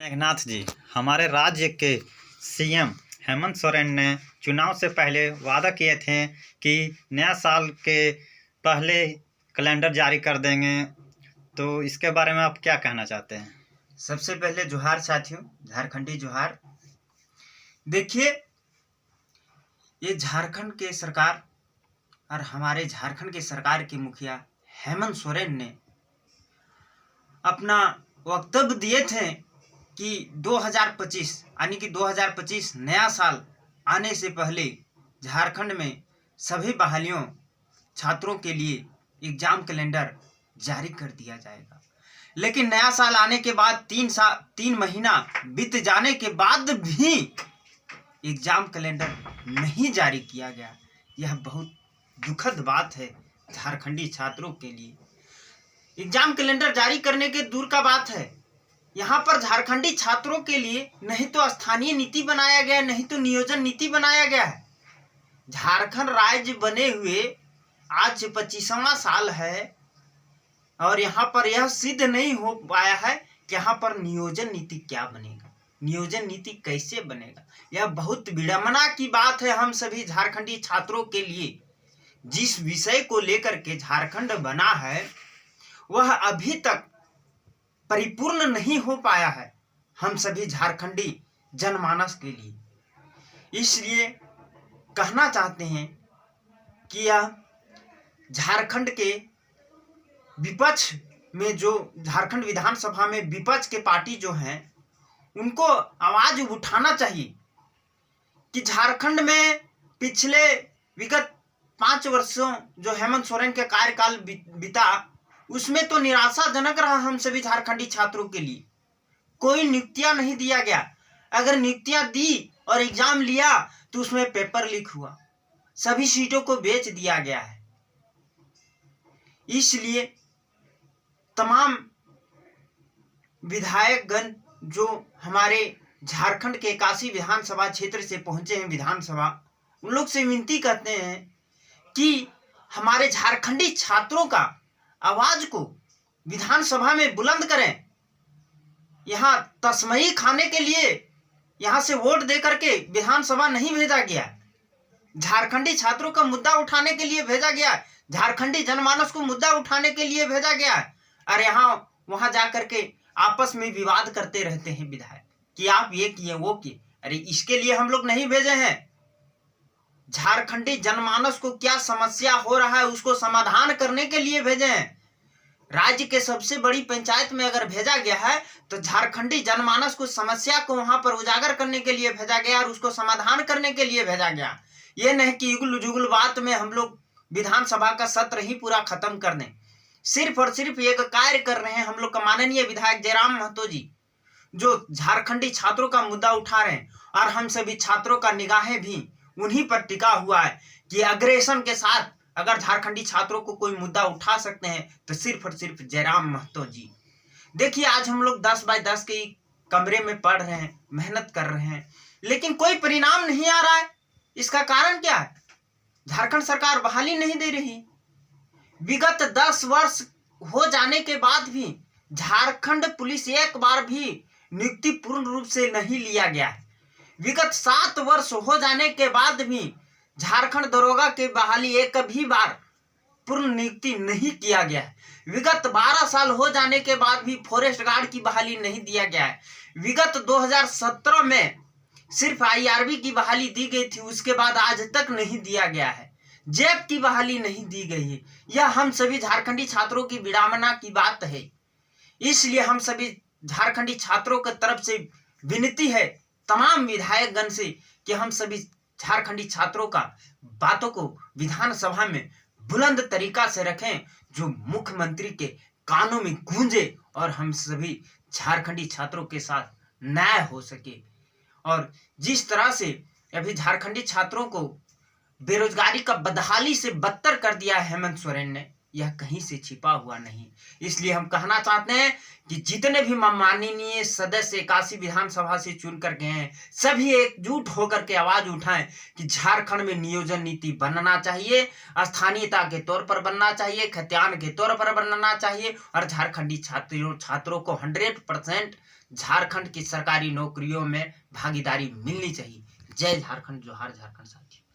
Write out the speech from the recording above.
मेघनाथ जी, हमारे राज्य के सीएम हेमंत सोरेन ने चुनाव से पहले वादा किए थे कि नया साल के पहले कैलेंडर जारी कर देंगे। तो इसके बारे में आप क्या कहना चाहते हैं? सबसे पहले जोहार साथियों, झारखंडी जोहार। देखिए, ये झारखंड के सरकार और हमारे झारखंड के सरकार के मुखिया हेमंत सोरेन ने अपना वक्तव्य दिए थे कि 2025 यानी कि 2025 नया साल आने से पहले झारखंड में सभी बहालियों छात्रों के लिए एग्जाम कैलेंडर जारी कर दिया जाएगा। लेकिन नया साल आने के बाद 3 महीना बीत जाने के बाद भी एग्जाम कैलेंडर नहीं जारी किया गया। यह बहुत दुखद बात है झारखंडी छात्रों के लिए। एग्जाम कैलेंडर जारी करने के दूर का बात है, यहाँ पर झारखंडी छात्रों के लिए नहीं तो स्थानीय नीति बनाया गया, नहीं तो नियोजन नीति बनाया गया है। झारखंड राज्य बने हुए आज 25वां साल है और यहाँ पर यह सिद्ध नहीं हो पाया है कि यहाँ पर नियोजन नीति क्या बनेगा, नियोजन नीति कैसे बनेगा। यह बहुत विडंबना की बात है हम सभी झारखंडी छात्रों के लिए। जिस विषय को लेकर के झारखंड बना है वह अभी तक परिपूर्ण नहीं हो पाया है हम सभी झारखंडी जनमानस के लिए। इसलिए कहना चाहते हैं कि यह झारखंड के विपक्ष में, जो झारखंड विधानसभा में विपक्ष के पार्टी जो हैं, उनको आवाज उठाना चाहिए कि झारखंड में पिछले विगत 5 वर्षों जो हेमंत सोरेन के कार्यकाल बीता उसमें तो निराशाजनक रहा हम सभी झारखंडी छात्रों के लिए। कोई नियुक्तियां नहीं दिया गया, अगर नियुक्तियां दी और एग्जाम लिया तो उसमें पेपर लीक हुआ, सभी सीटों को बेच दिया गया है। इसलिए तमाम विधायकगण जो हमारे झारखंड के 81 विधानसभा क्षेत्र से पहुंचे हैं विधानसभा, उन लोग से विनती करते हैं कि हमारे झारखंडी छात्रों का आवाज को विधानसभा में बुलंद करें। यहाँ तस्मई खाने के लिए यहाँ से वोट दे करके विधानसभा नहीं भेजा गया, झारखंडी छात्रों का मुद्दा उठाने के लिए भेजा गया, झारखंडी जनमानस को मुद्दा उठाने के लिए भेजा गया और यहाँ वहां जाकर के आपस में विवाद करते रहते हैं विधायक कि आप ये किए वो किए। अरे इसके लिए हम लोग नहीं भेजे हैं। झारखंडी जनमानस को क्या समस्या हो रहा है उसको समाधान करने के लिए भेजे हैं। राज्य के सबसे बड़ी पंचायत में अगर भेजा गया है तो झारखंडी जनमानस को समस्या को वहां पर उजागर करने के लिए भेजा गया और उसको समाधान करने के लिए भेजा गया। ये नहीं कि युगल जुगल बात में हम लोग विधानसभा का सत्र ही पूरा खत्म कर दें। सिर्फ और सिर्फ एक कार्य कर रहे हैं हम लोग का माननीय विधायक जयराम महतो जी, जो झारखंडी छात्रों का मुद्दा उठा रहे हैं और हम सभी छात्रों का निगाहें भी उन्हीं पर टिका हुआ है कि अग्रेशन के साथ अगर झारखंडी छात्रों को कोई मुद्दा उठा सकते हैं तो सिर्फ और सिर्फ जयराम महतो जी। देखिए, आज हम लोग 10 बाय 10 के कमरे में पढ़ रहे हैं, मेहनत कर रहे हैं, लेकिन कोई परिणाम नहीं आ रहा है। इसका कारण क्या है? झारखंड सरकार बहाली नहीं दे रही। विगत 10 वर्ष हो जाने के बाद भी झारखंड पुलिस एक बार भी नियुक्ति पूर्ण रूप से नहीं लिया गया है। विगत 7 वर्ष हो जाने के बाद भी झारखंड दरोगा के बहाली एक भी बार पूर्ण नियुक्ति नहीं किया गया है। विगत 12 साल हो जाने के बाद भी फॉरेस्ट गार्ड की बहाली नहीं दिया गया है। विगत 2017 में सिर्फ आईआरबी की बहाली दी गई थी, उसके बाद आज तक नहीं दिया गया है। जैप की बहाली नहीं दी गई है। यह हम सभी झारखंडी छात्रों की विडंबना की बात है। इसलिए हम सभी झारखंडी छात्रों की तरफ से विनती है तमाम विधायकगण से कि हम सभी झारखंडी छात्रों का बातों को विधानसभा में बुलंद तरीका से रखें, जो मुख्यमंत्री के कानों में गूंजे और हम सभी झारखंडी छात्रों के साथ न्याय हो सके। और जिस तरह से अभी झारखंडी छात्रों को बेरोजगारी का बदहाली से बदतर कर दिया है हेमंत सोरेन ने, यह कहीं से छिपा हुआ नहीं। इसलिए हम कहना चाहते हैं कि जितने भी माननीय सदस्य 81 विधानसभा से चुन कर गए हैं, सभी एकजुट होकर के आवाज उठाएं कि झारखंड में नियोजन नीति बनना चाहिए, स्थानीयता के तौर पर बनना चाहिए, खतियान के तौर पर बनना चाहिए और झारखंडी छात्रों को 100% झारखंड की सरकारी नौकरियों में भागीदारी मिलनी चाहिए। जय झारखंड, जोहार झारखंड साथियों।